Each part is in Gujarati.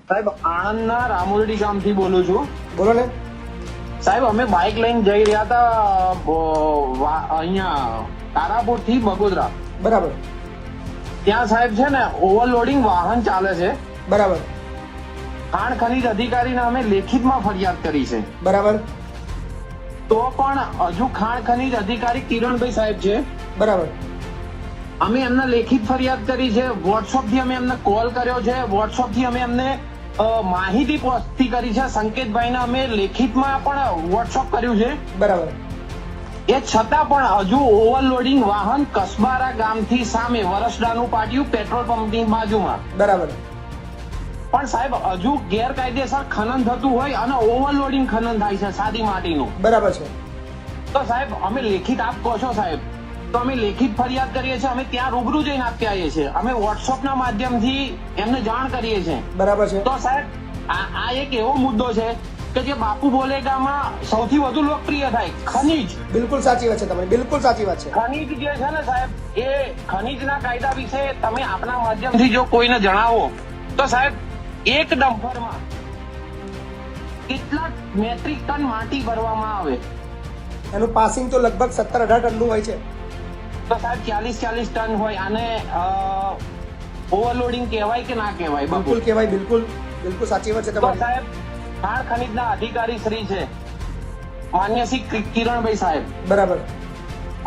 સાહેબ આણંદના રામોલડી ગામથી બોલું છું. બોલો ને. સાહેબ અમે બાઇક લઈને જઈ રહ્યા હતા અહીંયા તારાપુર થી બગોદરા. બરાબર. ત્યાં સાહેબ છે ને ઓવરલોડિંગ વાહન ચાલે છે. બરાબર. ખાણ ખનીજ અધિકારીને અમે લેખિતમાં ફરિયાદ કરી છે. બરાબર. તો પણ હજુ ખાણ ખનીજ અધિકારી કિરણભાઈ સાહેબ છે. બરાબર. અમે એમને લેખિત ફરિયાદ કરી છે. વોટ્સઅપ થી અમે એમને કોલ કર્યો છે. વોટ્સઅપ થી અમે એમને માહિતી પહોંચતી કરી છે. સંકેતભાઈને અમે લેખિતમાં પણ વોટ્સઅપ કર્યું છે. બરાબર. એ છતાં પણ હજુ ઓવરલોડિંગ વાહન કસબારા ગામથી સામે વરસડાનું પાટિયું પેટ્રોલ પંપની બાજુમાં. બરાબર. પણ સાહેબ હજુ ગેરકાયદેસર ખનન થતું હોય અને ઓવરલોડિંગ ખનન થાય છે સાદી માટીનું. બરાબર છે. તો સાહેબ અમે લેખિત આપ કહો છો સાહેબ, તો અમે લેખિત ફરિયાદ કરીએ છીએ. અમે ત્યાં રૂબરૂ જઈને આપી આવીએ છીએ. અમે વોટ્સઅપના માધ્યમથી એમને જાણ કરીએ છીએ. બરાબર છે. તો સાહેબ આ એક એવો મુદ્દો છે કે જે બાપુ બોલેગામાં સૌથી વધુ લોકપ્રિય થાય, ખનીજ. બિલકુલ સાચી વાત છે તમારી, બિલકુલ સાચી વાત છે. ખનીજ જે છે ને સાહેબ, એ ખનીજના કાયદા વિશે તમે આપણા માધ્યમથી જો કોઈને જણાવો તો સાહેબ એક ડમ્પરમાં કેટલા મેટ્રિક ટન માટી ભરવામાં આવે? એનું પાસિંગ તો લગભગ 17-18 ટનનું હોય છે. તો સાહેબ 40 ટન હોય. આને ઓવરલોડિંગ કહેવાય કે ના કહેવાય? બિલકુલ કહેવાય. બિલકુલ બિલકુલ સાચી વાત છે તો તમારી. સાહેબ ખાણ ખનીજના અધિકારી શ્રી છે માન્ય શ્રી કિરણભાઈ સાહેબ. બરાબર.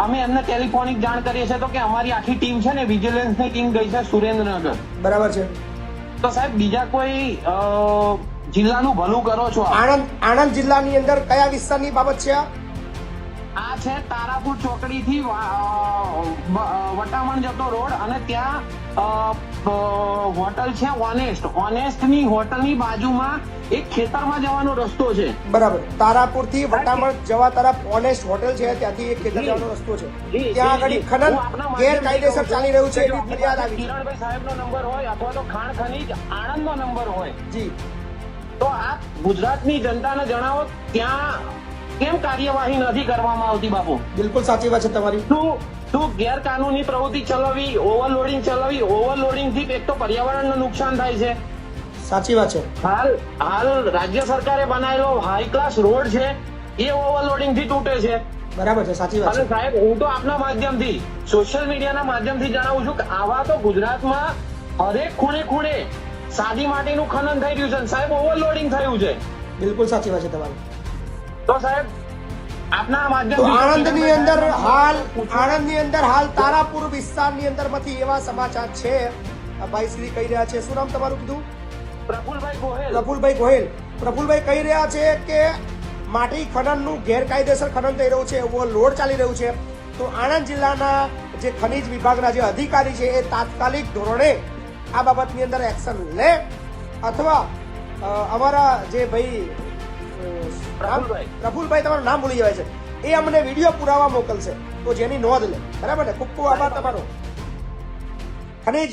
અમે એમને ટેલિફોનિક જાણ કરીએ છીએ તો કે અમારી આખી ટીમ છે ને વિજિલન્સની ટીમ ગઈ છે સુરેન્દ્રનગર. બરાબર છે. તો સાહેબ બીજા કોઈ જિલ્લાનું ભલું કરો છો? આણંદ જિલ્લાની અંદર કયા વિસ્તારની બાબત છે? આ છે તારાપુર ચોકડી થી વટામણ જતો રોડ અને ત્યાં હોટલ છે ઓનેસ્ટ ની હોટલની બાજુમાં એક ખેતરમાં જવાનો રસ્તો છે. બરાબર. તારાપુર થી વટામણ જવા તરફ ઓનેસ્ટ હોટેલ છે, ત્યાંથી એક ખેતર જવાનો રસ્તો છે. ત્યાં આગળ ખનન ગેરકાયદેસર ચાલી રહ્યું છે એવી ફરિયાદ આવી છે. કિરણભાઈ સાહેબ નો નંબર હોય અથવા તો ખાણ ખનીજ આણંદ નો નંબર હોય જી, તો આપ ગુજરાતની જનતાને જણાવો ત્યાં કેમ કાર્યવાહી નથી કરવામાં આવતી બાપુ? બિલકુલ સાચી વાત છે તમારી. શું ગેરકાનૂની પ્રવૃત્તિ ચલાવવી, ઓવરલોડિંગ થી એક તો પર્યાવરણને નુકસાન થાય છે. સાચી વાત છે. હાલ રાજ્ય સરકારે બનાવેલો હાઈ ક્લાસ રોડ છે એ ઓવરલોડિંગ થી તૂટે છે. બરાબર છે. સાચી વાત અને છે. સાહેબ હું તો આપના માધ્યમથી સોશિયલ મીડિયાના માધ્યમથી જણાવું છું કે આવા તો ગુજરાતમાં હરેક ખૂણે સાદી માટીનું ખનન થઈ રહ્યું છે. સાહેબ ઓવરલોડિંગ થયું છે. બિલકુલ સાચી વાત છે તમારી. તો સાહેબ આપના તો માધ્યમથી આણંદની અંદર હાલ તારાપુર વિસ્તારની અંદર માંથી એવા સમાચાર છે. ભાઈ શ્રી કહી રહ્યા છે, શું નામ તમારું કીધું? પ્રફુલભાઈ ગોહેલ. પ્રફુલભાઈ ગોહેલ. પ્રફુલભાઈ કહી રહ્યા છે કે માટી ખનનનું ગેરકાયદેસર ખનન થઈ રહ્યું છે, ઓવરલોડ ચાલી રહ્યું છે. તો આણંદ જિલ્લાના જે ખનીજ વિભાગના જે અધિકારી છે એ તાત્કાલિક ધોરણે આ બાબતની અંદર એક્શન લે અથવા અમારા જે ભાઈ પ્રફુલભાઈ તમારું નામ ભૂલી જવાય છે, એ અમને વિડીયો પુરાવા મોકલશે તો જેની નોંધ લે. બરાબર ને? ખૂબ ખૂબ આભાર તમારો. ખનીજ